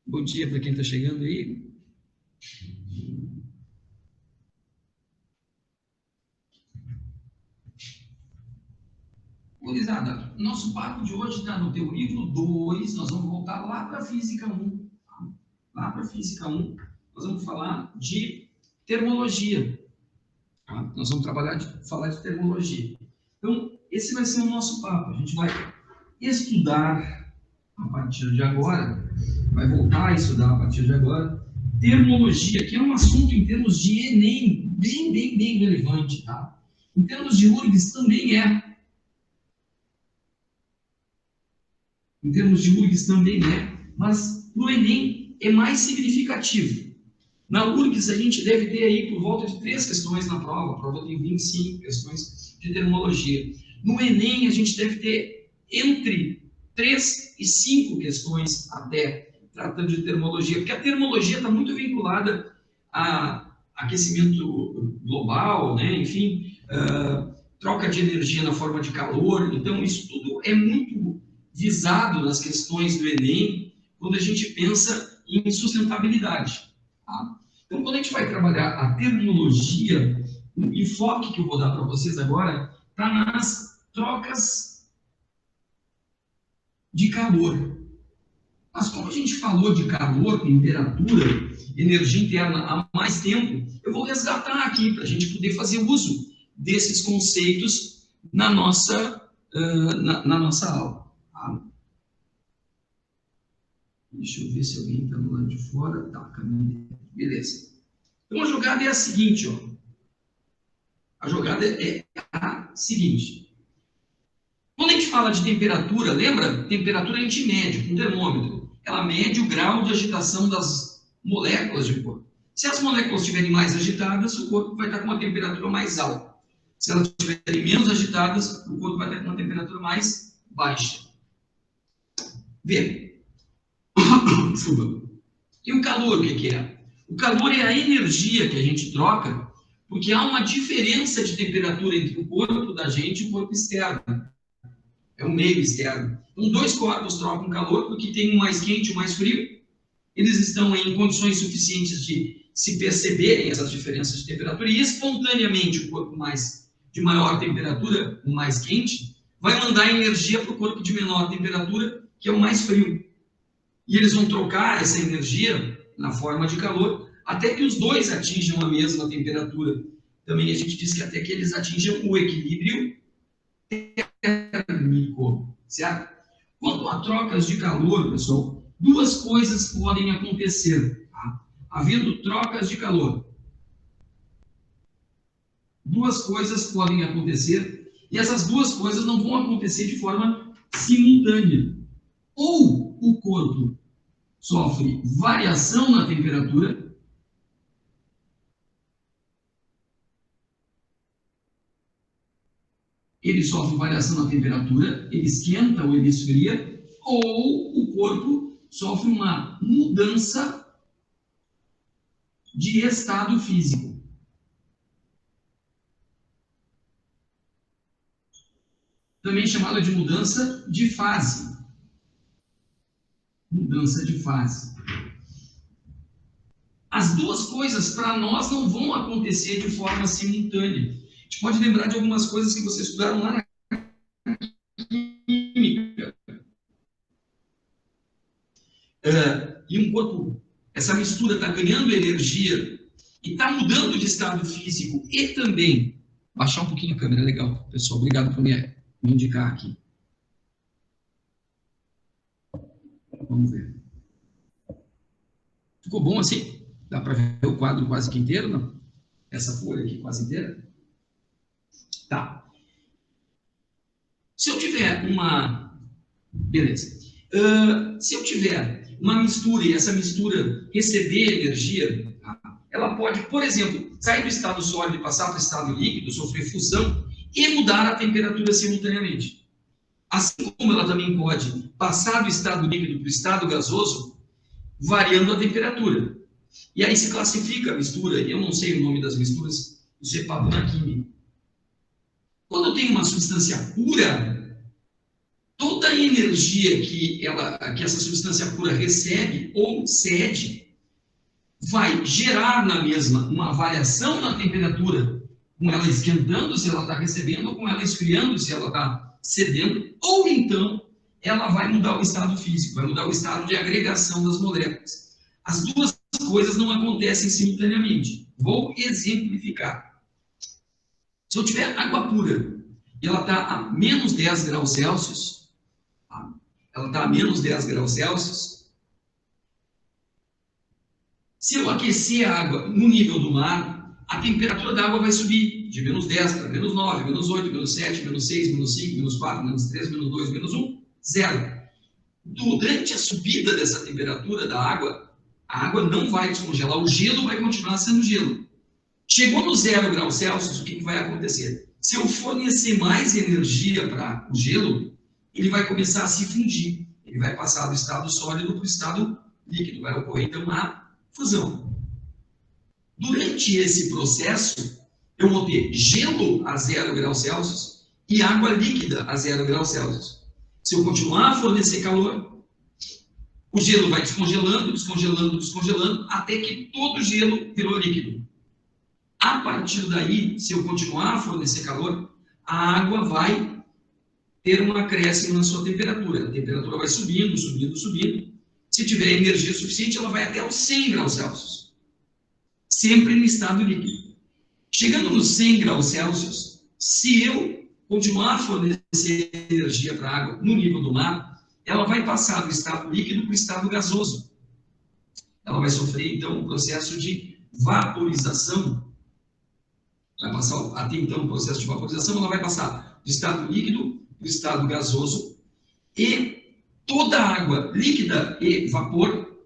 Bom dia para quem está chegando aí. Gurizada, nosso papo de hoje está no teu livro 2, nós vamos voltar lá para a Física 1. Tá? Lá para a Física 1, nós vamos falar de termologia. Tá? Nós vamos falar de termologia. Então, esse vai ser o nosso papo. A gente vai estudar, a partir de agora, vai voltar a estudar a partir de agora, termologia, que é um assunto em termos de Enem, bem relevante. Tá? Em termos de URGS também é. Em termos de URGS também mas no Enem é mais significativo. Na URGS a gente deve ter aí por volta de 3 questões na prova, a prova tem 25 questões de termologia. No Enem a gente deve ter entre 3 e 5 questões até tratando de termologia, porque a termologia está muito vinculada a aquecimento global, né? Enfim, troca de energia na forma de calor, então isso tudo é muito visado nas questões do Enem, quando a gente pensa em sustentabilidade. Tá? Então, quando a gente vai trabalhar a terminologia, o enfoque que eu vou dar para vocês agora está nas trocas de calor. Mas como a gente falou de calor, temperatura, energia interna há mais tempo, eu vou resgatar aqui para a gente poder fazer uso desses conceitos na nossa aula. Tá? Deixa eu ver se alguém está no lado de fora. Tá, caminho. Beleza. Então, a jogada é a seguinte, ó. A jogada é a seguinte. Quando a gente fala de temperatura, lembra? Temperatura a gente mede com um termômetro. Ela mede o grau de agitação das moléculas de corpo. Se as moléculas estiverem mais agitadas, o corpo vai estar com uma temperatura mais alta. Se elas estiverem menos agitadas, o corpo vai estar com uma temperatura mais baixa. Vê. E o calor, o que é? O calor é a energia que a gente troca, porque há uma diferença de temperatura entre o corpo da gente e o corpo externo. É o meio externo. Então, 2 corpos trocam calor porque tem um mais quente e um mais frio. Eles estão em condições suficientes de se perceberem essas diferenças de temperatura e espontaneamente o corpo de maior temperatura, o mais quente, vai mandar energia para o corpo de menor temperatura, que é o mais frio. E eles vão trocar essa energia na forma de calor, até que os dois atinjam a mesma temperatura. Também a gente diz que até que eles atinjam o equilíbrio térmico, certo? Quanto a trocas de calor, pessoal, 2 coisas podem acontecer. Tá? Havendo trocas de calor, 2 coisas podem acontecer, e essas 2 coisas não vão acontecer de forma simultânea. Ou o corpo sofre variação na temperatura, ele sofre variação na temperatura, ele esquenta ou ele esfria, ou o corpo sofre uma mudança de estado físico. Também chamada de mudança de fase. Mudança de fase. As 2 coisas, para nós, não vão acontecer de forma simultânea. A gente pode lembrar de algumas coisas que vocês estudaram lá na química. E um corpo, essa mistura está ganhando energia e está mudando de estado físico e também... Baixar um pouquinho a câmera, legal. Pessoal, obrigado por me indicar aqui. Vamos ver. Ficou bom assim? Dá para ver o quadro quase que inteiro, não? Essa folha aqui quase inteira? Tá. Se eu tiver uma... Beleza. Se eu tiver uma mistura e essa mistura receber energia, ela pode, por exemplo, sair do estado sólido e passar para o estado líquido, sofrer fusão e mudar a temperatura simultaneamente. Assim como ela também pode passar do estado líquido para o estado gasoso, variando a temperatura. E aí se classifica a mistura, eu não sei o nome das misturas, isso é papo na química. Quando eu tenho uma substância pura, toda a energia que essa substância pura recebe ou cede vai gerar na mesma uma variação na temperatura, com ela esquentando se ela está recebendo, ou com ela esfriando se ela está cedendo, ou então ela vai mudar o estado físico, vai mudar o estado de agregação das moléculas. As duas coisas não acontecem simultaneamente. Vou exemplificar. Se eu tiver água pura e ela está a menos 10 graus Celsius, tá? Ela está a menos 10 graus Celsius, se eu aquecer a água no nível do mar, a temperatura da água vai subir de menos 10 para menos 9, menos 8, menos 7, menos 6, menos 5, menos 4, menos 3, menos 2, menos 1, 0. Durante a subida dessa temperatura da água, a água não vai descongelar, o gelo vai continuar sendo gelo. Chegou no 0 graus Celsius, o que vai acontecer? Se eu fornecer mais energia para o gelo, ele vai começar a se fundir. Ele vai passar do estado sólido para o estado líquido. Vai ocorrer, então, a fusão. Durante esse processo, eu vou ter gelo a 0 graus Celsius e água líquida a 0 graus Celsius. Se eu continuar a fornecer calor, o gelo vai descongelando, descongelando, descongelando, até que todo o gelo virou líquido. A partir daí, se eu continuar a fornecer calor, a água vai ter um acréscimo na sua temperatura. A temperatura vai subindo, subindo, subindo. Se tiver energia suficiente, ela vai até os 100 graus Celsius. Sempre no estado líquido. Chegando nos 100 graus Celsius, se eu continuar a fornecer energia para a água no nível do mar, ela vai passar do estado líquido para o estado gasoso. Ela vai sofrer, então, um processo de vaporização. Vai passar, até então, o processo de vaporização, ela vai passar do estado líquido para o estado gasoso, e toda a água líquida e vapor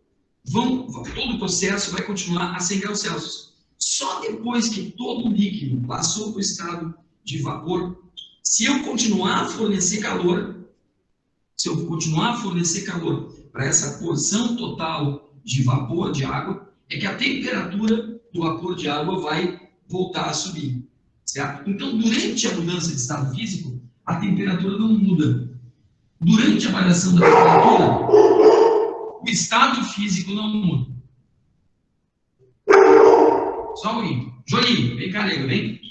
todo o processo vai continuar a 100 graus Celsius. Só depois que todo o líquido passou para o estado de vapor, se eu continuar a fornecer calor, para essa porção total de vapor de água, é que a temperatura do vapor de água vai voltar a subir, certo? Então, durante a mudança de estado físico, a temperatura não muda. Durante a variação da temperatura, o estado físico não muda. Só um pouquinho. Jolinho, vem cá, nego, vem.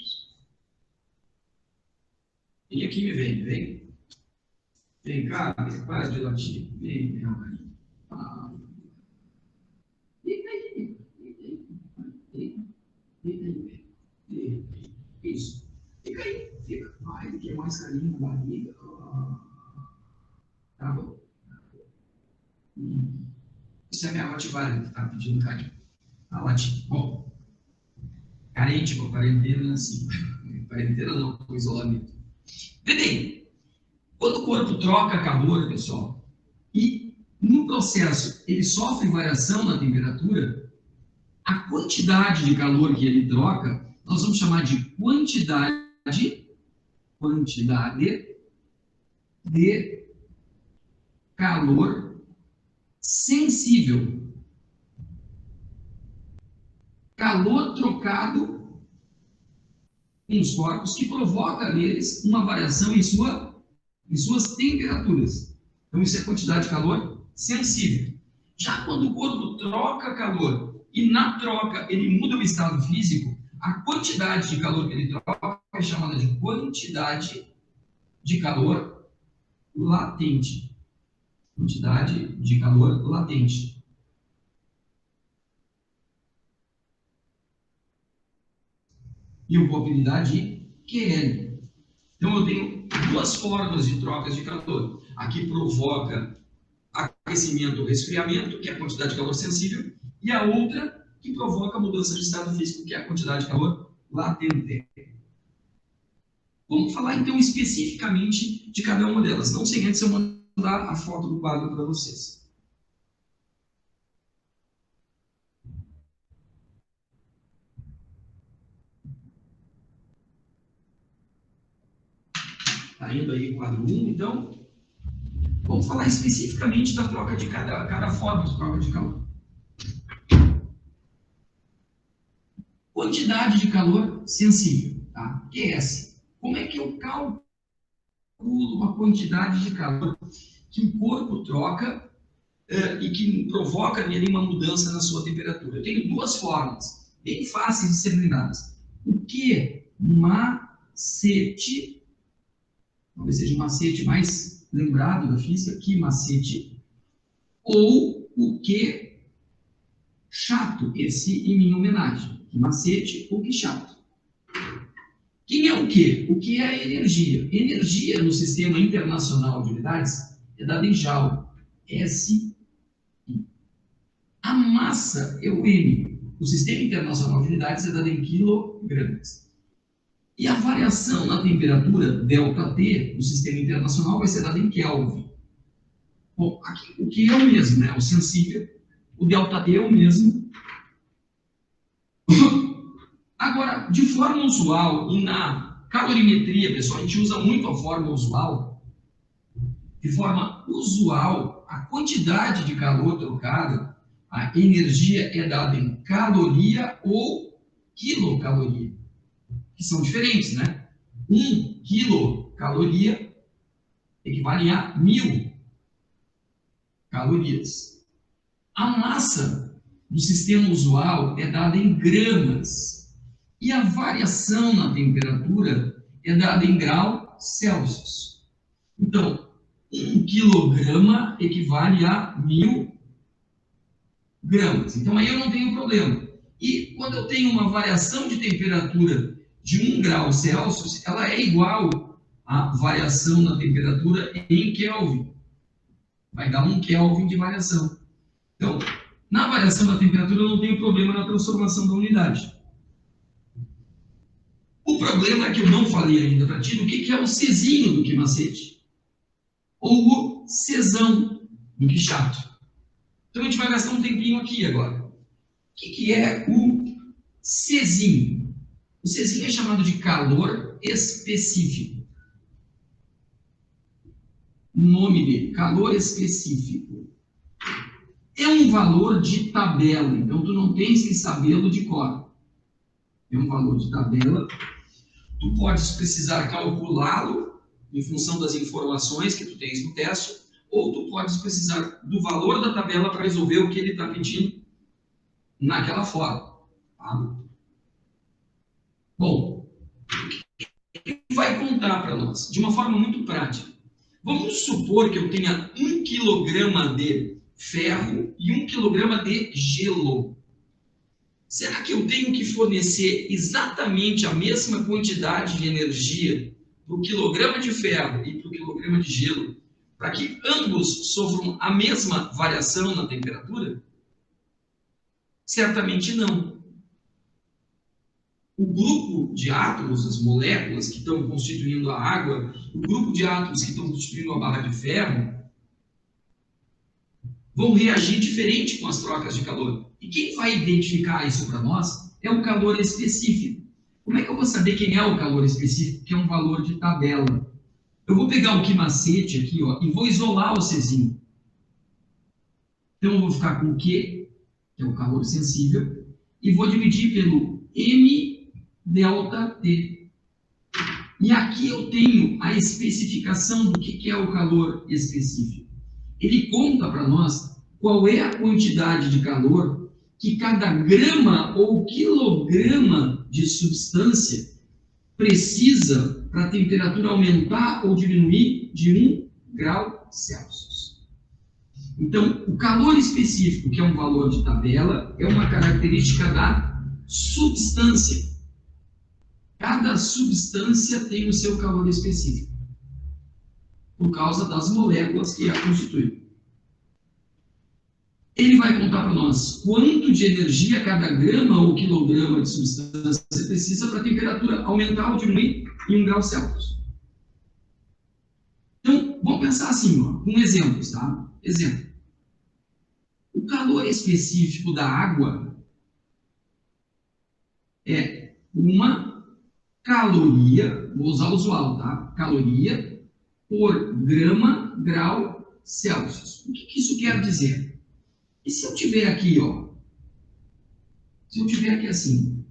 Vem aqui, me vem. Vem cá, para de latir. Vem, meu carinho. Fica aí. Isso. Fica aí. Fica. Ele quer mais carinho na barriga. Tá bom. Isso é minha Rottweiler que está pedindo carinho. A latinha. Bom. Carente com quarentena, assim. Quarentena não, com isolamento. Vê bem, quando o corpo troca calor, pessoal, e no processo ele sofre variação na temperatura, a quantidade de calor que ele troca, nós vamos chamar de quantidade de calor sensível. Calor trocado com os corpos que provoca neles uma variação em suas temperaturas. Então, isso é quantidade de calor sensível. Já quando o corpo troca calor e na troca ele muda o estado físico, a quantidade de calor que ele troca é chamada de quantidade de calor latente. Quantidade de calor latente. E eu vou apelidar de QL. Então, eu tenho duas formas de trocas de calor. Aqui provoca aquecimento ou resfriamento, que é a quantidade de calor sensível, e a outra que provoca mudança de estado físico, que é a quantidade de calor latente. Vamos falar, então, especificamente de cada uma delas, não sem antes eu mandar a foto do quadro para vocês. Está indo aí o quadro 1, então. Vamos falar especificamente da troca de cada forma de troca de calor. Quantidade de calor sensível, tá? QS. Como é que eu calculo uma quantidade de calor que o corpo troca e que provoca nele uma mudança na sua temperatura. Eu tenho duas formas, bem fáceis de ser lembradas. O que macete, talvez seja o macete mais lembrado da física, que macete, ou o que chato, esse em minha homenagem, que macete ou que chato. Quem é o quê? O que é a energia? Energia no Sistema Internacional de Unidades é dada em Joule, S. A massa é o M. O Sistema Internacional de Unidades é dado em quilogramas. E a variação na temperatura, ΔT, do Sistema Internacional, vai ser dada em Kelvin. Bom, aqui o que é o mesmo, né? O sensível, o ΔT é o mesmo. Agora, de forma usual, e na calorimetria, pessoal, a gente usa muito a forma usual. De forma usual, a quantidade de calor trocada, a energia é dada em caloria ou quilocaloria, que são diferentes, né? 1 quilocaloria equivale a 1000 calorias. A massa do sistema usual é dada em gramas e a variação na temperatura é dada em graus Celsius. Então, 1 quilograma equivale a 1000 gramas. Então, aí eu não tenho problema. E quando eu tenho uma variação de temperatura de 1 grau Celsius, ela é igual à variação na temperatura em Kelvin. Vai dar 1 Kelvin de variação. Então, na variação da temperatura, eu não tenho problema na transformação da unidade. O problema é que eu não falei ainda para ti do que é o Czinho do que macete. Ou o Czão do que chato. Então, a gente vai gastar um tempinho aqui agora. O que é o Czinho? O Czinho é chamado de calor específico. O nome dele, calor específico. É um valor de tabela, então tu não tens que sabê-lo de cor. É um valor de tabela. Tu podes precisar calculá-lo em função das informações que tu tens no teste, ou tu podes precisar do valor da tabela para resolver o que ele está pedindo naquela forma. Tá? Bom, ele vai contar para nós de uma forma muito prática. Vamos supor que eu tenha 1 quilograma de ferro e 1 quilograma de gelo. Será que eu tenho que fornecer exatamente a mesma quantidade de energia para o quilograma de ferro e para o quilograma de gelo, para que ambos sofram a mesma variação na temperatura? Certamente não. O grupo de átomos, as moléculas que estão constituindo a água, o grupo de átomos que estão constituindo a barra de ferro, vão reagir diferente com as trocas de calor. E quem vai identificar isso para nós é o calor específico. Como é que eu vou saber quem é o calor específico? Que é um valor de tabela. Eu vou pegar o quimacete aqui, ó, e vou isolar o Czinho. Então, eu vou ficar com o Q, que é o calor sensível, e vou dividir pelo mΔT. E aqui eu tenho a especificação do que é o calor específico. Ele conta para nós qual é a quantidade de calor que cada grama ou quilograma de substância precisa para a temperatura aumentar ou diminuir de 1 grau Celsius. Então, o calor específico, que é um valor de tabela, é uma característica da substância. Cada substância tem o seu calor específico, por causa das moléculas que a constituem. Ele vai contar para nós quanto de energia cada grama ou quilograma de substância precisa para a temperatura aumentar ou diminuir em 1 grau Celsius. Então, vamos pensar assim, ó, com exemplos, tá? Exemplo. O calor específico da água é 1 caloria, vou usar o usual, tá? Caloria por grama grau Celsius. O que isso quer dizer? E se eu tiver aqui, ó, se eu tiver aqui assim,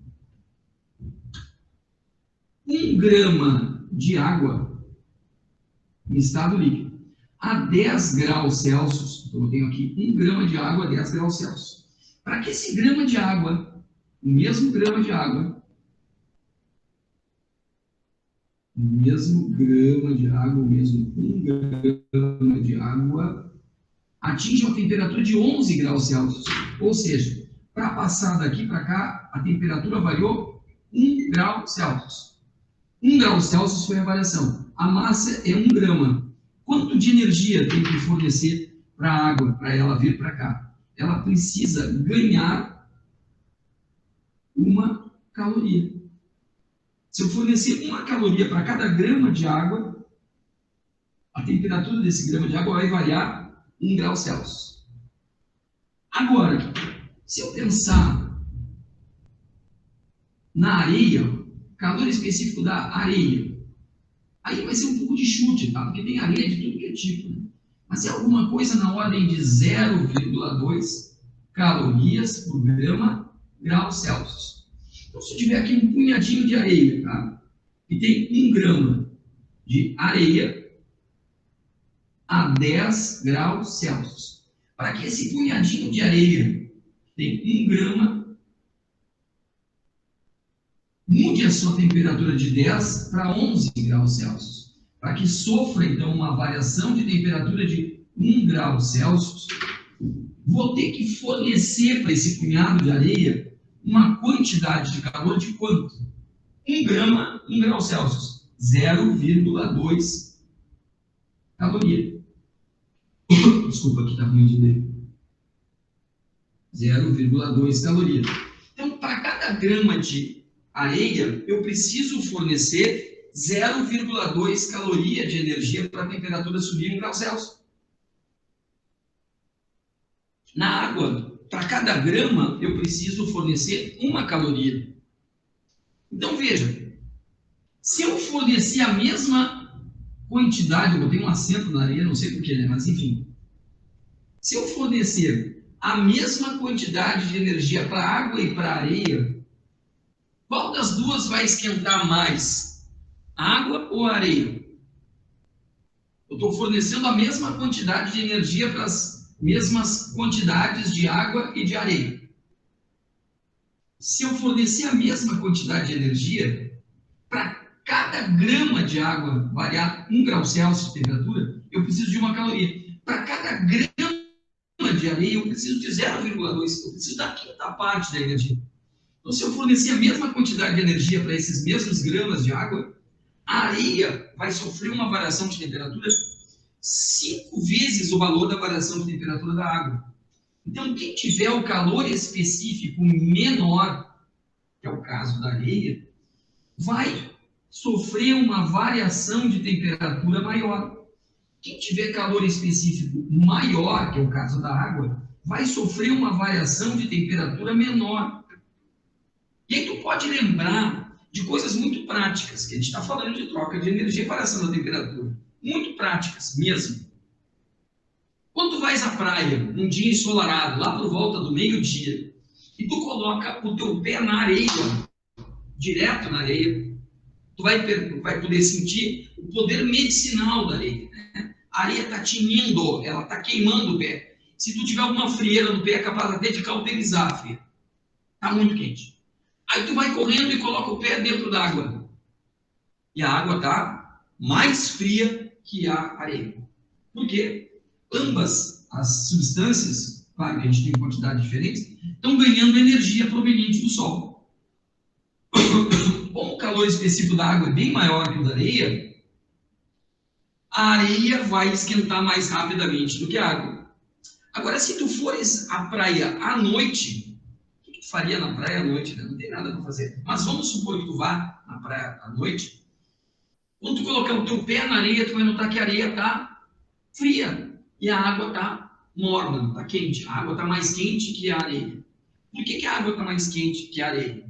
1 grama de água em estado líquido. A 10 graus Celsius, então eu tenho aqui 1 grama de água a 10 graus Celsius. Para que esse grama de água, o mesmo grama de água, o mesmo 1 grama de água, atinja uma temperatura de 11 graus Celsius. Ou seja, para passar daqui para cá, a temperatura variou 1 grau Celsius. 1 grau Celsius foi a variação. A massa é 1 grama. Quanto de energia tem que fornecer para a água, para ela vir para cá? Ela precisa ganhar 1 caloria. Se eu fornecer 1 caloria para cada grama de água, a temperatura desse grama de água vai variar 1 grau Celsius. Agora, se eu pensar na areia, calor específico da areia, aí vai ser um pouco de chute, tá? Porque tem areia de tudo que é tipo, né? Mas é alguma coisa na ordem de 0,2 calorias por grau Celsius. Então, se eu tiver aqui um punhadinho de areia, tá? E tem 1 grama de areia a 10 graus Celsius. Para que esse punhadinho de areia tem 1 grama, mude a sua temperatura de 10 para 11 graus Celsius. Para que sofra, então, uma variação de temperatura de 1 grau Celsius, vou ter que fornecer para esse punhado de areia uma quantidade de calor de quanto? 1 grama, 1 grau Celsius. 0,2 caloria. Desculpa, aqui está ruim de ler. 0,2 caloria. Então, para cada grama de areia, eu preciso fornecer 0,2 caloria de energia para a temperatura subir 1 grau Celsius. Na água, para cada grama, eu preciso fornecer 1 caloria. Então, veja, se eu fornecer a mesma quantidade, eu botei um acento na areia, não sei porquê, né? Mas enfim. Se eu fornecer a mesma quantidade de energia para a água e para a areia, qual das duas vai esquentar mais? A água ou a areia? Eu estou fornecendo a mesma quantidade de energia para as mesmas quantidades de água e de areia. Se eu fornecer a mesma quantidade de energia, para cada grama de água variar 1 grau Celsius de temperatura, eu preciso de 1 caloria. Para cada grama de areia, eu preciso de 0,2. Eu preciso da quinta parte da energia. Então, se eu fornecer a mesma quantidade de energia para esses mesmos gramas de água, a areia vai sofrer uma variação de temperatura 5 vezes o valor da variação de temperatura da água. Então, quem tiver o calor específico menor, que é o caso da areia, vai sofrer uma variação de temperatura maior. Quem tiver calor específico maior, que é o caso da água, vai sofrer uma variação de temperatura menor. E aí tu pode lembrar de coisas muito práticas, que a gente está falando de troca de energia e variação da temperatura. Muito práticas mesmo. Quando tu vais à praia, num dia ensolarado, lá por volta do meio-dia, e tu coloca o teu pé na areia, direto na areia, tu vai poder sentir o poder medicinal da areia. Né? A areia está tinindo, ela está queimando o pé. Se tu tiver alguma frieira no pé, é capaz até de cauterizar a frieira. Está muito quente. Aí tu vai correndo e coloca o pé dentro da água. E a água está mais fria que a areia. Por quê? Ambas as substâncias, claro que a gente tem quantidades diferentes, estão ganhando energia proveniente do sol. Como o calor específico da água é bem maior que o da areia, a areia vai esquentar mais rapidamente do que a água. Agora, se tu fores à praia à noite, o que tu faria na praia à noite? Né? Não tem nada para fazer. Mas vamos supor que tu vá na praia à noite. Quando tu colocar o teu pé na areia, tu vai notar que a areia está fria e a água está morna, está quente. A água está mais quente que a areia. Por que a água está mais quente que a areia?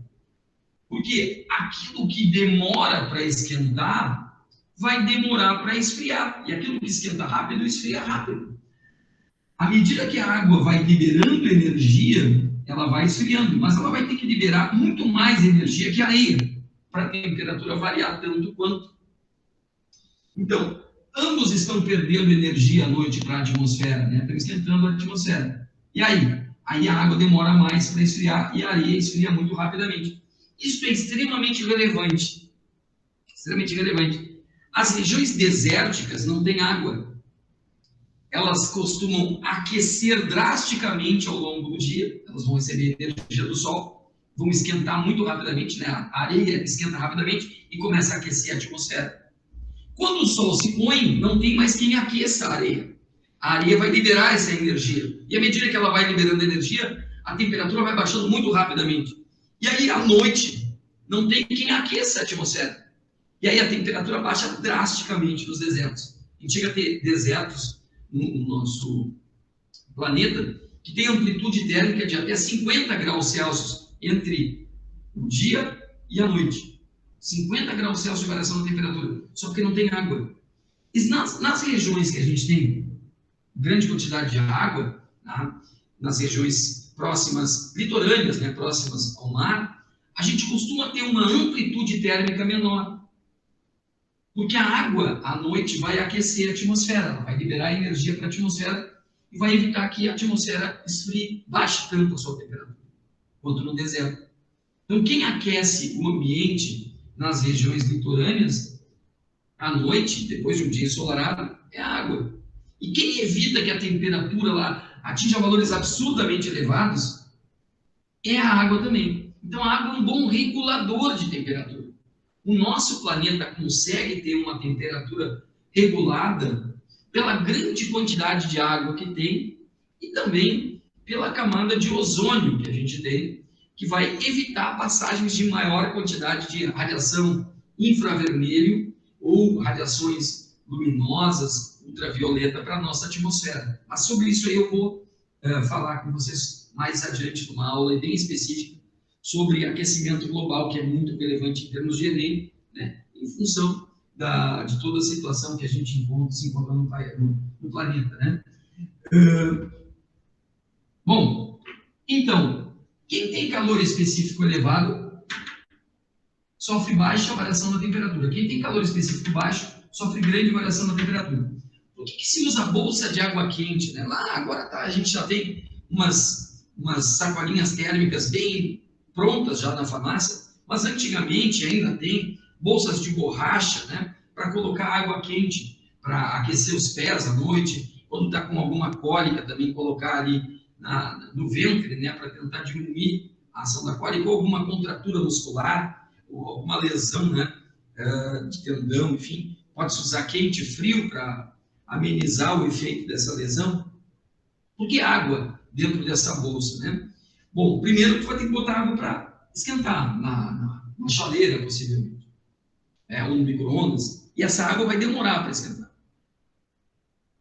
Porque aquilo que demora para esquentar vai demorar para esfriar. E aquilo que esquenta rápido, esfria rápido. À medida que a água vai liberando energia, ela vai esfriando, mas ela vai ter que liberar muito mais energia que a areia, para a temperatura variar tanto quanto. Então, ambos estão perdendo energia à noite para a atmosfera, né? Estão esquentando a atmosfera. E aí? Aí a água demora mais para esfriar e a areia esfria muito rapidamente. Isso é extremamente relevante. Extremamente relevante. As regiões desérticas não têm água. Elas costumam aquecer drasticamente ao longo do dia. Elas vão receber energia do sol, vão esquentar muito rapidamente, né? A areia esquenta rapidamente e começa a aquecer a atmosfera. Quando o sol se põe, não tem mais quem aqueça a areia. A areia vai liberar essa energia. E à medida que ela vai liberando energia, a temperatura vai baixando muito rapidamente. E aí, à noite, não tem quem aqueça a atmosfera. E aí a temperatura baixa drasticamente nos desertos. A gente chega a ter desertos no nosso planeta que tem amplitude térmica de até 50 graus Celsius entre o dia e a noite. 50 graus Celsius de variação na temperatura, só porque não tem água. E nas regiões que a gente tem grande quantidade de água, tá? Nas regiões próximas, litorâneas, né, próximas ao mar, a gente costuma ter uma amplitude térmica menor. Porque a água, à noite, vai aquecer a atmosfera, ela vai liberar energia para a atmosfera e vai evitar que a atmosfera esfrie, baixe tanto a sua temperatura, quanto no deserto. Então, quem aquece o ambiente nas regiões litorâneas, à noite, depois de um dia ensolarado, é a água. E quem evita que a temperatura lá atinja valores absurdamente elevados, é a água também. Então, a água é um bom regulador de temperatura. O nosso planeta consegue ter uma temperatura regulada pela grande quantidade de água que tem e também pela camada de ozônio que a gente tem, que vai evitar passagens de maior quantidade de radiação infravermelho ou radiações luminosas, ultravioleta para a nossa atmosfera. Mas sobre isso aí eu vou falar com vocês mais adiante numa aula bem específica sobre aquecimento global, que é muito relevante em termos de Enem, né, em função de toda a situação que a gente se encontra no planeta. Né? Bom, então, quem tem calor específico elevado sofre baixa variação da temperatura. Quem tem calor específico baixo sofre grande variação da temperatura. Por que se usa bolsa de água quente? Né? Lá agora a gente já tem umas sacolinhas térmicas bem prontas já na farmácia, mas antigamente ainda tem bolsas de borracha, né, para colocar água quente, para aquecer os pés à noite, quando está com alguma cólica também colocar ali no ventre, né, para tentar diminuir a ação da cólica, ou alguma contratura muscular, ou alguma lesão, né, de tendão, enfim, pode-se usar quente e frio para amenizar o efeito dessa lesão. Por que água dentro dessa bolsa, né? Bom, primeiro tu vai ter que botar água para esquentar na chaleira, possivelmente, ou no micro-ondas, e essa água vai demorar para esquentar.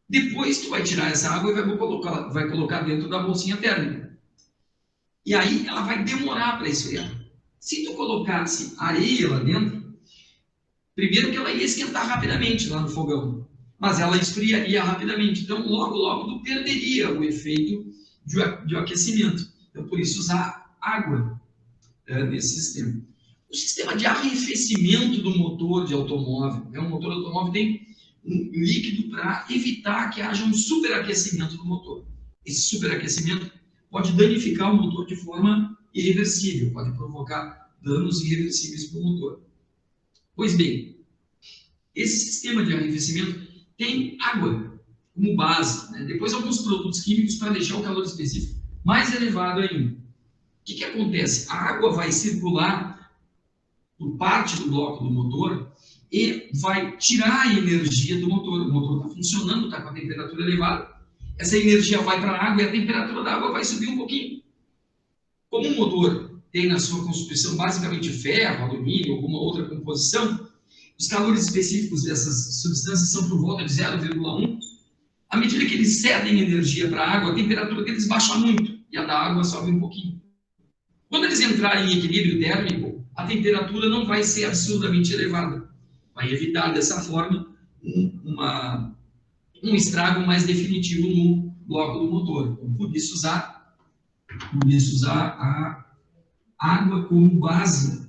Depois tu vai tirar essa água e vai colocar dentro da bolsinha térmica. E aí ela vai demorar para esfriar. Se tu colocasse areia lá dentro, primeiro que ela ia esquentar rapidamente lá no fogão, mas ela esfriaria rapidamente. Então, logo tu perderia o efeito de aquecimento. Então, por isso, usar água nesse sistema. O sistema de arrefecimento do motor de automóvel. Um motor de automóvel tem um líquido para evitar que haja um superaquecimento do motor. Esse superaquecimento pode danificar o motor de forma irreversível, pode provocar danos irreversíveis para o motor. Pois bem, esse sistema de arrefecimento tem água como base, né? Depois alguns produtos químicos para deixar o calor específico mais elevado ainda. O que acontece? A água vai circular por parte do bloco do motor e vai tirar a energia do motor. O motor está funcionando, está com a temperatura elevada. Essa energia vai para a água e a temperatura da água vai subir um pouquinho. Como o motor tem na sua constituição basicamente ferro, alumínio, alguma outra composição, os calores específicos dessas substâncias são por volta de 0,1. À medida que eles cedem energia para a água, a temperatura deles baixa muito e a da água sobe um pouquinho. Quando eles entrarem em equilíbrio térmico, a temperatura não vai ser absurdamente elevada. Vai evitar, dessa forma, um estrago mais definitivo no bloco do motor. Então, por isso usar a água como base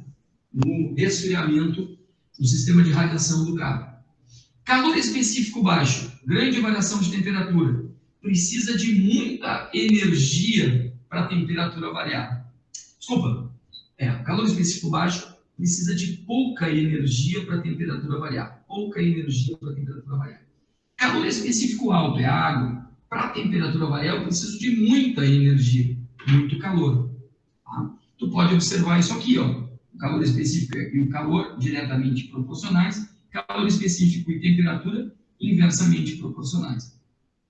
no resfriamento do sistema de radiação do carro. Calor específico baixo, grande variação de temperatura. Precisa de muita energia para a temperatura variar. Desculpa. Calor específico baixo precisa de pouca energia para a temperatura variar. Pouca energia para a temperatura variar. Calor específico alto é a água. Para a temperatura variar, eu preciso de muita energia, muito calor. Tá? Tu pode observar isso aqui, ó. O calor específico e o calor diretamente proporcionais. Calor específico e temperatura inversamente proporcionais.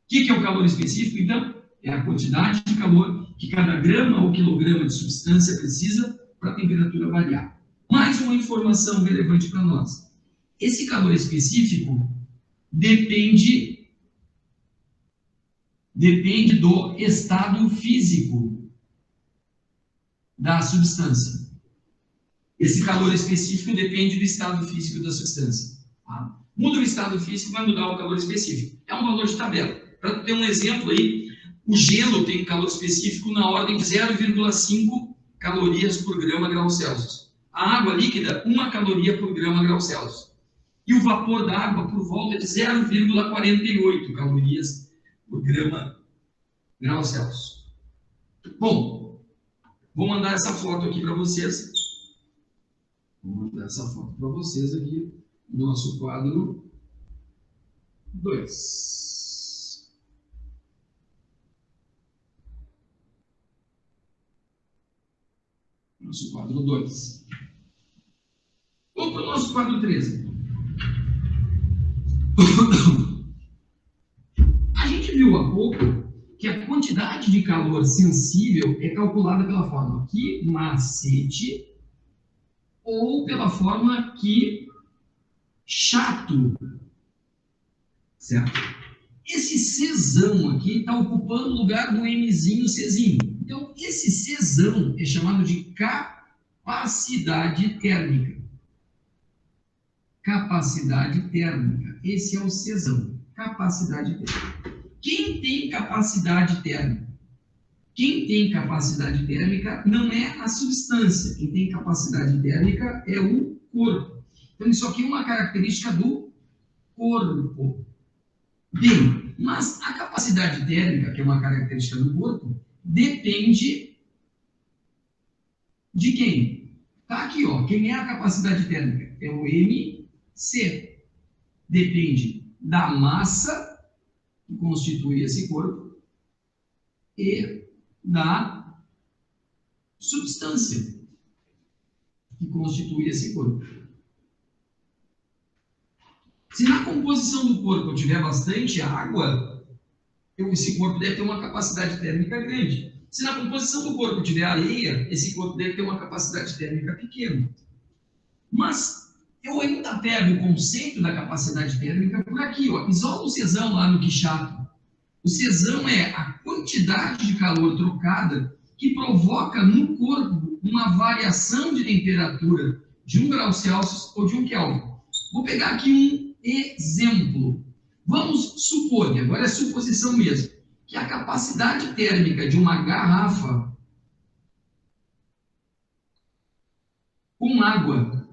O que é o calor específico, então? É a quantidade de calor que cada grama ou quilograma de substância precisa para a temperatura variar. Mais uma informação relevante para nós. Esse calor específico depende do estado físico da substância. Esse calor específico depende do estado físico da substância. Tá? Muda o estado físico, vai mudar o calor específico. É um valor de tabela. Para ter um exemplo aí, o gelo tem calor específico na ordem de 0,5 calorias por grama grau Celsius. A água líquida, 1 caloria por grama grau Celsius. E o vapor da água por volta de 0,48 calorias por grama grau Celsius. Bom, vou mandar essa foto aqui para vocês. Vou mandar essa foto para vocês aqui no nosso quadro 2. Nosso quadro 2. Vamos para o nosso quadro 3. A gente viu há pouco que a quantidade de calor sensível é calculada pela forma Q macete ou pela forma Q chato, certo? Esse Czão aqui está ocupando o lugar do Mzinho Czinho. Então, esse Czão é chamado de capacidade térmica. Capacidade térmica. Esse é o Czão. Capacidade térmica. Quem tem capacidade térmica? Quem tem capacidade térmica não é a substância. Quem tem capacidade térmica é o corpo. Então, isso aqui é uma característica do corpo. Bem, mas a capacidade térmica, que é uma característica do corpo, depende de quem? Está aqui, ó. Quem é a capacidade térmica? É o MC. Depende da massa que constitui esse corpo e da substância que constitui esse corpo. Se na composição do corpo eu tiver bastante água, esse corpo deve ter uma capacidade térmica grande. Se na composição do corpo tiver areia, esse corpo deve ter uma capacidade térmica pequena. Mas eu ainda pego o conceito da capacidade térmica por aqui, ó. Isola o Czão lá no Quichato. O Czão é a quantidade de calor trocada que provoca no corpo uma variação de temperatura de 1 grau Celsius ou de 1 Kelvin. Vou pegar aqui um exemplo. Vamos supor, que agora é suposição mesmo, que a capacidade térmica de uma garrafa com água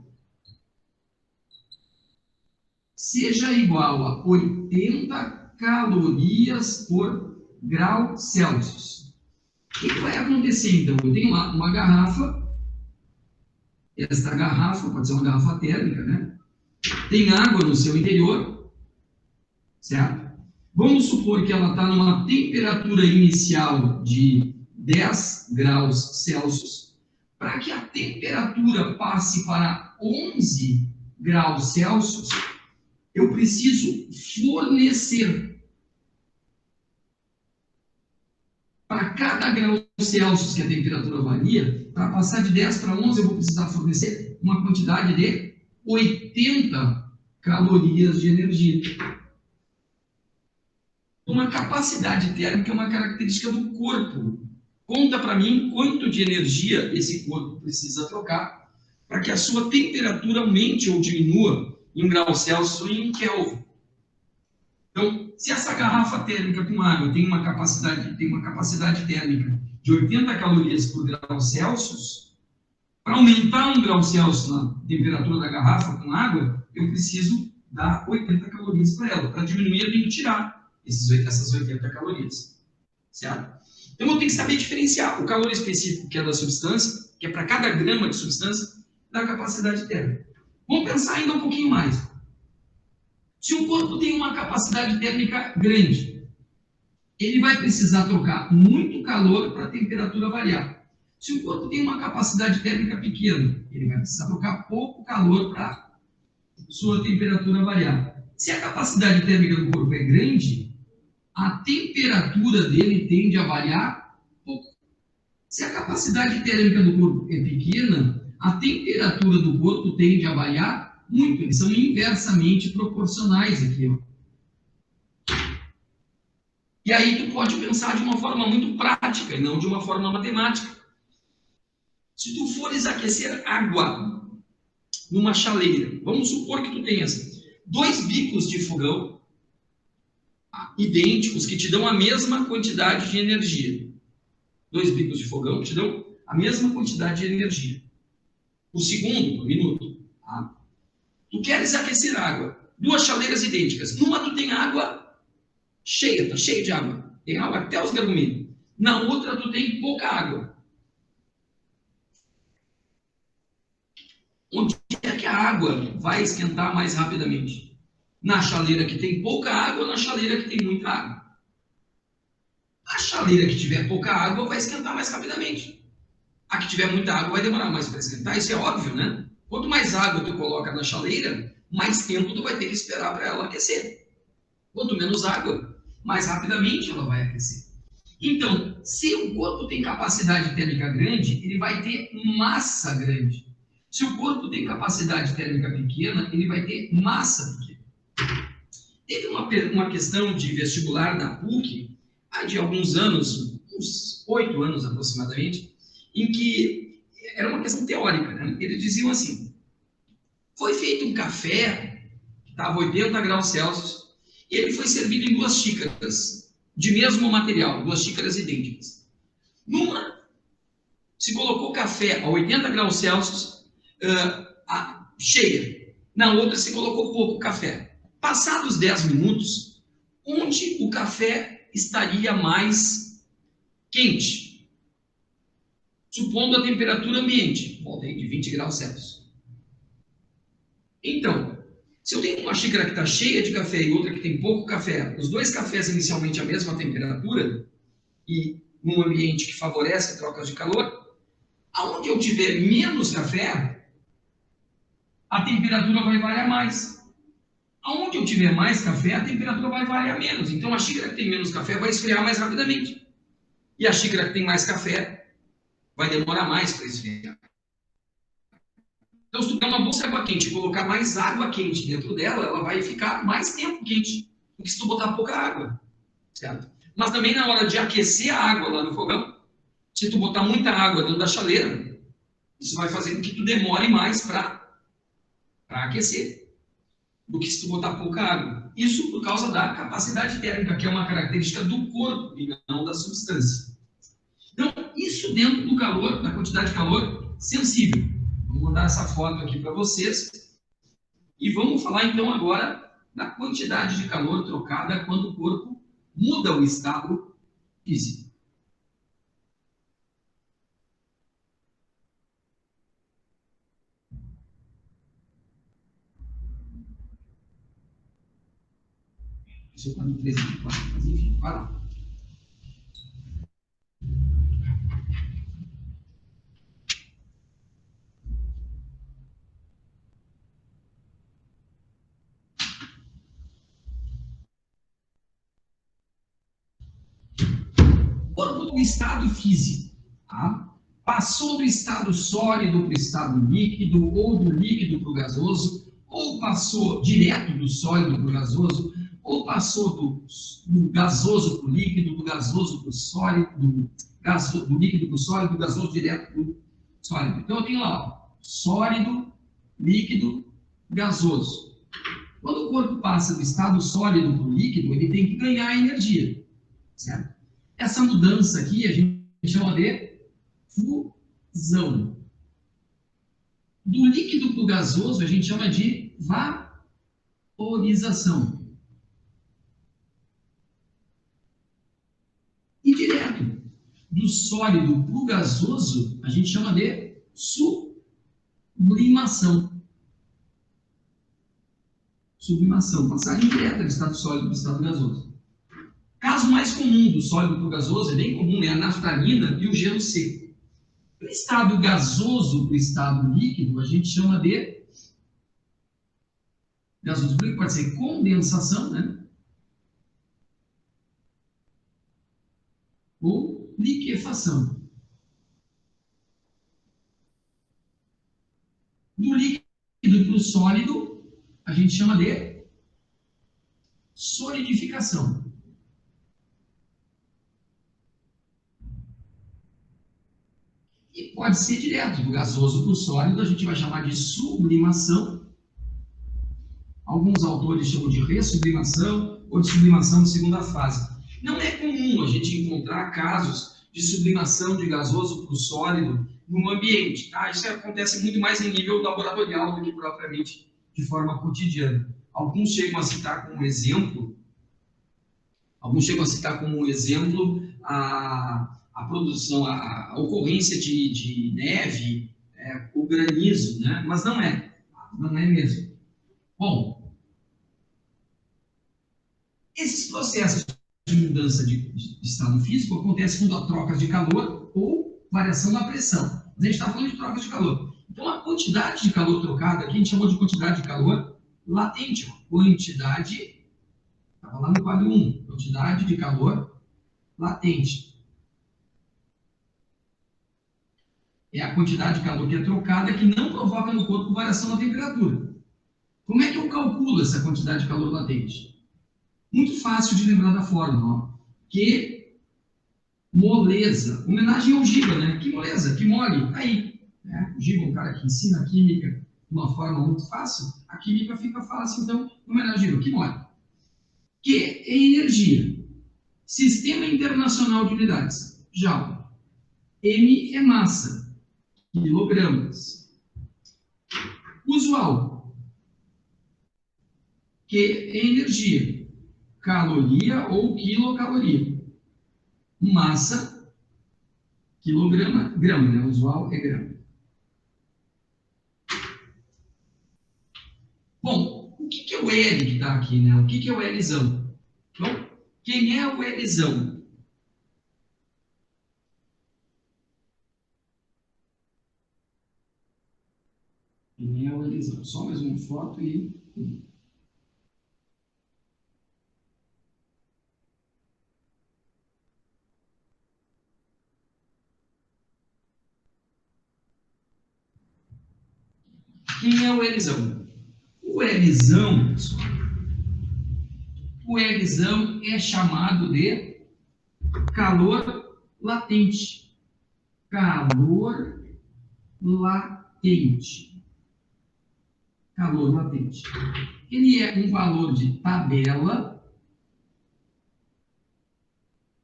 seja igual a 80 calorias por grau Celsius. O que vai acontecer, então? Eu tenho uma garrafa, esta garrafa pode ser uma garrafa térmica, né? Tem água no seu interior, certo? Vamos supor que ela está numa temperatura inicial de 10 graus Celsius. Para que a temperatura passe para 11 graus Celsius, eu preciso fornecer para cada grau Celsius que a temperatura varia, para passar de 10 para 11, eu vou precisar fornecer uma quantidade de 80 calorias de energia. Uma capacidade térmica é uma característica do corpo. Conta para mim quanto de energia esse corpo precisa trocar para que a sua temperatura aumente ou diminua em 1 grau Celsius ou em 1 Kelvin. Então, se essa garrafa térmica com água tem uma capacidade térmica de 80 calorias por grau Celsius, para aumentar 1 grau Celsius na temperatura da garrafa com água, eu preciso dar 80 calorias para ela. Para diminuir, eu tenho que tirar essas 80 calorias. Certo? Então, eu tenho que saber diferenciar o calor específico, que é da substância, que é para cada grama de substância, da capacidade térmica. Vamos pensar ainda um pouquinho mais. Se o corpo tem uma capacidade térmica grande, ele vai precisar trocar muito calor para a temperatura variar. Se o corpo tem uma capacidade térmica pequena, ele vai precisar trocar pouco calor para sua temperatura variar. Se a capacidade térmica do corpo é grande, a temperatura dele tende a variar pouco. Se a capacidade térmica do corpo é pequena, a temperatura do corpo tende a variar muito. Eles são inversamente proporcionais aqui, ó. E aí tu pode pensar de uma forma muito prática e não de uma forma matemática. Se tu fores aquecer água numa chaleira, vamos supor que tu tenhas 2 bicos de fogão idênticos que te dão a mesma quantidade de energia. 2 bicos de fogão que te dão a mesma quantidade de energia por segundo, por minuto. Tá? Tu queres aquecer água, 2 chaleiras idênticas. Numa tu tem água cheia, está cheia de água. Tem água até os gargumilhos. Na outra, tu tem pouca água. Onde é que a água vai esquentar mais rapidamente? Na chaleira que tem pouca água ou na chaleira que tem muita água? A chaleira que tiver pouca água vai esquentar mais rapidamente. A que tiver muita água vai demorar mais para esquentar. Isso é óbvio, né? Quanto mais água tu coloca na chaleira, mais tempo tu vai ter que esperar para ela aquecer. Quanto menos água, mais rapidamente ela vai aquecer. Então, se o corpo tem capacidade térmica grande, ele vai ter massa grande. Se o corpo tem capacidade térmica pequena, ele vai ter massa pequena. Teve uma questão de vestibular da PUC, há de alguns anos, uns 8 anos aproximadamente, em que era uma questão teórica, né? Eles diziam assim, foi feito um café, que estava 80 graus Celsius, e ele foi servido em 2 xícaras, de mesmo material, 2 xícaras idênticas. Numa, se colocou café a 80 graus Celsius, cheia. Na outra, se colocou pouco café. Passados 10 minutos, onde o café estaria mais quente? Supondo a temperatura ambiente, volta aí de 20 graus Celsius. Então, se eu tenho uma xícara que está cheia de café e outra que tem pouco café, os 2 cafés inicialmente a mesma temperatura, e num ambiente que favorece trocas de calor, aonde eu tiver menos café, a temperatura vai variar mais. Aonde eu tiver mais café, a temperatura vai variar menos. Então, a xícara que tem menos café vai esfriar mais rapidamente. E a xícara que tem mais café vai demorar mais para esfriar. Então, se tu der uma bolsa de água quente e colocar mais água quente dentro dela, ela vai ficar mais tempo quente do que se tu botar pouca água. Certo? Mas também na hora de aquecer a água lá no fogão, se tu botar muita água dentro da chaleira, isso vai fazer com que tu demore mais para aquecer do que se tu botar pouca água. Isso por causa da capacidade térmica, que é uma característica do corpo e não da substância. Então, isso dentro do calor, da quantidade de calor sensível. Vou mandar essa foto aqui para vocês. E vamos falar então agora da quantidade de calor trocada quando o corpo muda o estado físico. Isso está no 324, mas enfim, vai lá. Quando o estado físico, tá? Passou do estado sólido para o estado líquido, ou do líquido para o gasoso, ou passou direto do sólido para o gasoso, ou passou do gasoso para o líquido, do gasoso para o sólido, do líquido para o sólido, do gasoso direto para o sólido. Então eu tenho lá, ó, sólido, líquido, gasoso. Quando o corpo passa do estado sólido para o líquido, ele tem que ganhar energia, certo? Essa mudança aqui a gente chama de fusão. Do líquido para o gasoso a gente chama de vapor. vaporização. E direto do sólido para o gasoso, a gente chama de sublimação. Sublimação, passagem direta do estado sólido para o estado gasoso. Caso mais comum do sólido para o gasoso, é bem comum, é a naftalina e o gelo seco. O estado gasoso para o estado líquido, a gente chama de gasoso líquido, pode ser condensação, né? Ou liquefação. Do líquido para o sólido, a gente chama de solidificação. E pode ser direto, do gasoso para o sólido, a gente vai chamar de sublimação. Alguns autores chamam de ressublimação ou de sublimação de segunda fase. Não é comum a gente encontrar casos de sublimação de gasoso para o sólido no ambiente. Tá? Isso acontece muito mais em nível laboratorial do que propriamente de forma cotidiana. Alguns chegam a citar como exemplo a produção, a ocorrência de neve, o granizo, né? Mas não é mesmo. Bom, esses processos de mudança de estado físico acontecem quando há trocas de calor ou variação na pressão. A gente está falando de trocas de calor. Então, a quantidade de calor trocada, aqui a gente chamou de quantidade de calor latente. Quantidade, estava lá no quadro 1, quantidade de calor latente. É a quantidade de calor que é trocada que não provoca no corpo variação na temperatura. Como é que eu calculo essa quantidade de calor latente? Muito fácil de lembrar da fórmula. Que moleza. Homenagem ao Giba, né? Que moleza, que mole. Aí. Né? O Giba é um cara que ensina a química de uma forma muito fácil. A química fica fácil, então, homenagem ao Giba, que mole. Que é energia. Sistema Internacional de Unidades. Joule. M é massa. Quilogramas. Usual. Que é energia. Caloria ou quilocaloria. Massa, quilograma, grama, né? Usual é grama. Bom, o que é o L que está aqui, né? O que é o Lzão? Então, quem é o Lzão? Quem é o Lzão? Só mais uma foto e... Quem é o Lzão? O Lzão, pessoal, o Lzão é chamado de calor latente. Calor latente. Calor latente. Ele é um valor de tabela.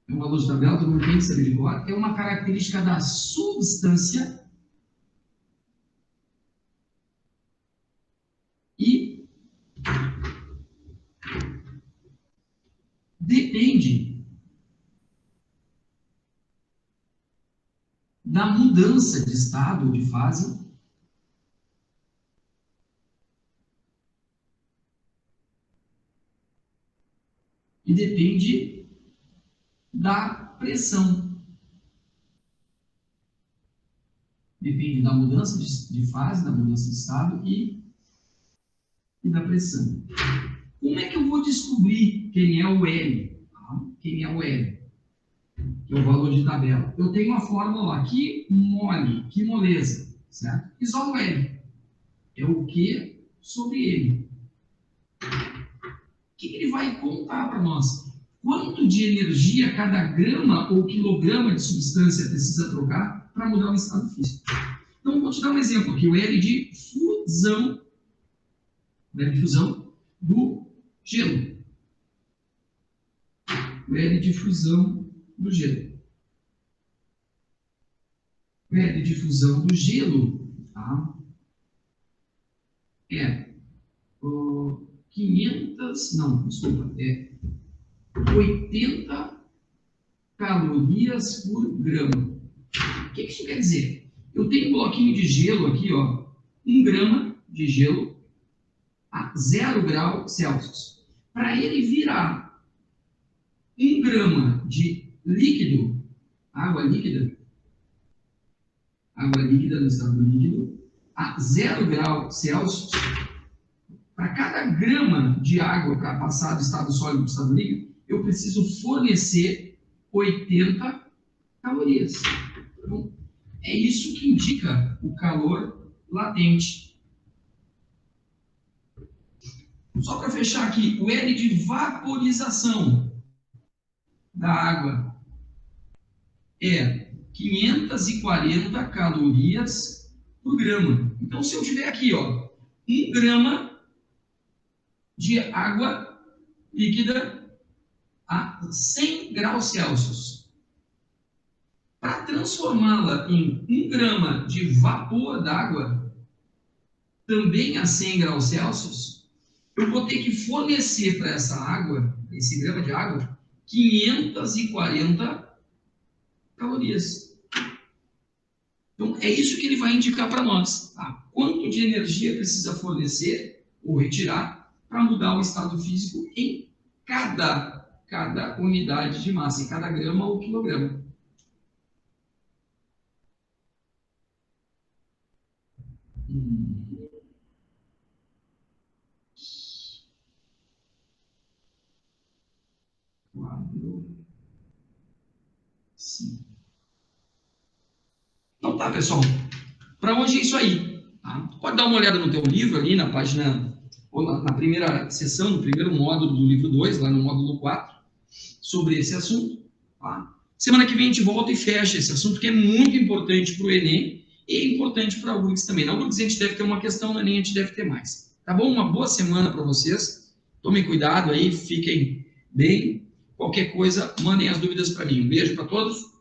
É um valor de tabela, todo mundo tem que saber de cor. É uma característica da substância e depende da mudança de estado, de fase, e depende da pressão. Depende da mudança de fase, da mudança de estado e da pressão. Como é que eu vou descobrir quem é o L? Quem é o L? Que é o valor de tabela. Eu tenho uma fórmula lá, que mole, que moleza, certo? Isola o L. É o Q sobre L. O que ele vai contar para nós? Quanto de energia cada grama ou quilograma de substância precisa trocar para mudar o estado físico? Então, vou te dar um exemplo aqui, o L de fusão, do gelo. O L de fusão do gelo. O L de fusão do gelo, tá? É 80 calorias por grama. O que isso quer dizer? Eu tenho um bloquinho de gelo aqui, ó, 1 grama de gelo a 0 graus Celsius. Para ele virar 1 grama de líquido, água líquida no estado líquido, a 0 graus Celsius, para cada grama de água para passar do estado sólido para o estado líquido, eu preciso fornecer 80 calorias. Então, é isso que indica o calor latente. Só para fechar aqui, o N de vaporização da água é 540 calorias por grama. Então, se eu tiver aqui, ó, 1 grama de água líquida a 100 graus Celsius. Para transformá-la em 1 grama de vapor d'água, também a 100 graus Celsius, eu vou ter que fornecer para essa água, esse grama de água, 540 calorias. Então, é isso que ele vai indicar para nós. Tá? Quanto de energia precisa fornecer ou retirar para mudar o estado físico em cada unidade de massa, em cada grama ou quilograma. Então tá, pessoal. Para hoje é isso aí. Tá? Pode dar uma olhada no teu livro ali, na página, ou na primeira sessão, no primeiro módulo do livro 2, lá no módulo 4, sobre esse assunto. Tá? Semana que vem a gente volta e fecha esse assunto, que é muito importante para o Enem e é importante para a URGS também. Na URGS a gente deve ter uma questão, no Enem a gente deve ter mais. Tá bom? Uma boa semana para vocês. Tomem cuidado aí, fiquem bem. Qualquer coisa, mandem as dúvidas para mim. Um beijo para todos.